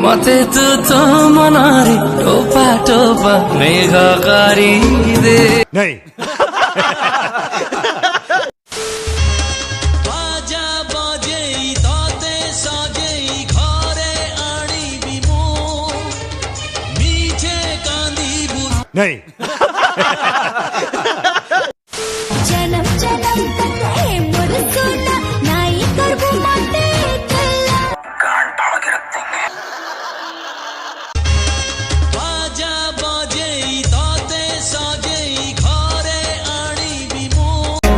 मते तो मनारी टोपा टोपा मेघकारी दे नहीं बाजा बाजेई ताते साजेई घरे आनी मो मीठे कांदी बुझ नहीं जन्म जन्म तक है मुरसुना नाई करबो माटे कल्ला कान फाड़ के रख देंगे बाजा बाजेई ताते साजेई घरे आनी मो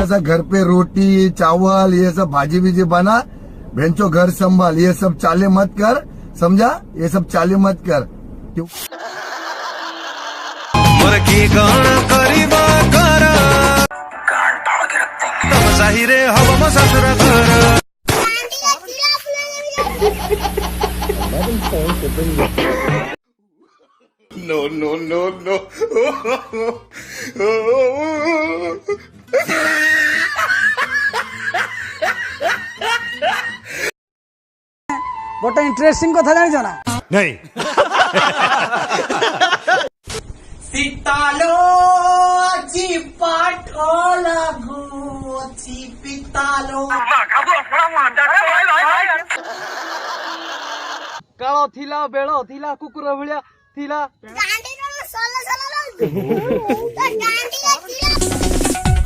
ऐसा घर पे रोटी चावल ये सब भाजी भीजी बना बेंचो घर संभाल ये सब चाले मत कर समझा ये सब चाले मत कर क्यों की गाना करीबा करा कान फाड़ के रख देंगे तब सही रे हवा में ससुरा करा नो नो नो नो गोटे इंटरेस्टिंग कथा जान ना नहीं सीतालो जी पाठ लागू छी पितालो कालो थिला बेड़ो थिला कुकुर भलिया थिला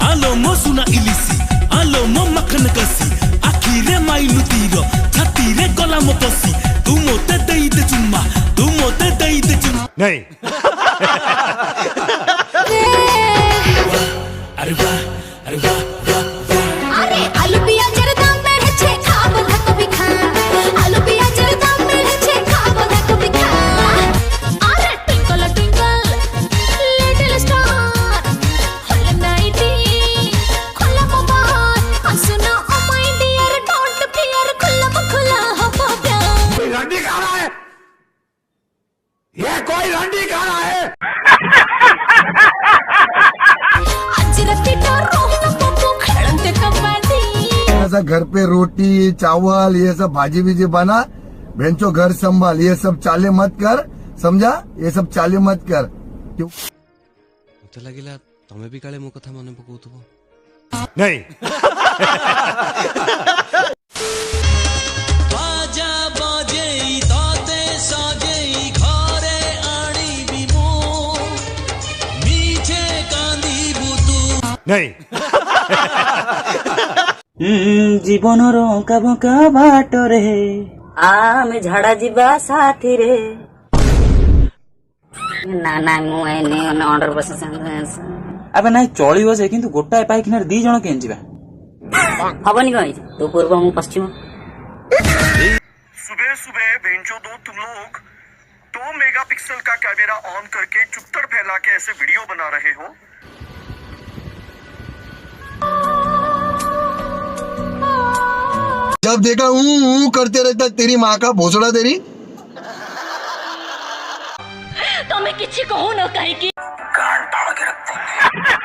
आलो मो सुना इलिसी आलो मो मखन कसी आखिरे माइलु तीरो छातीरे गला मो पसी तू मोते दई दे चुम्मा तू मोते दई दे चुम्मा नहीं अरे वाह अरे वाह वाह वाह अरे आलू पियाज दाम में छे खाब ना कभी खा आलू पियाज दाम में छे खाब ना कभी खा अरे ट्विंकल ट्विंकल लिटिल स्टार होल नाइटी खोला मोबाइल सुनो oh my dear don't fear खुला हो प्यार कोई रंडी खा रहा है ये कोई रंडी खा रहा है आज राती तो रोहना पप्पू खेलते कबड्डी ऐसा घर पे रोटी चावल ये सब भाजी भीजी बना बेंचो घर संभाल ये सब चाले मत कर समझा ये सब चाले मत कर क्यों मते लागिला तमे भी काले मो कथा माने पकोथबो नहीं बाजा बाजेई ताते साजेई घरे आनी मो मीठे कांदी बुतू नहीं जीवनर अଙ୍କା बଙ୍କା ବାଟରେ ଆମେ ଝାଡା ଯିବା ସାଥିରେ ନା ନା ମୁଁ ଏନେ ଅଣ୍ଡର ବସିଛି আবে নাই চলিব যে কিন্তু গোটাଏ পাଇଖିନାରେ ଦି ଜଣ କେମିତି ଯିବା ହବନି କଣ ତୁ ପୂର୍ବ ମୁଁ ପଶ୍ଚିମ सुबह सुबह बेंचो दो तुम लोग 2 मेगापिक्सल का कैमरा ऑन करके चुत्तर फैला के ऐसे वीडियो बना रहे हो। जब देखा करते रहता तेरी माँ का भोसड़ा तेरी तमे किछि कहू न काहे कि कान फाड़ के रख देंगे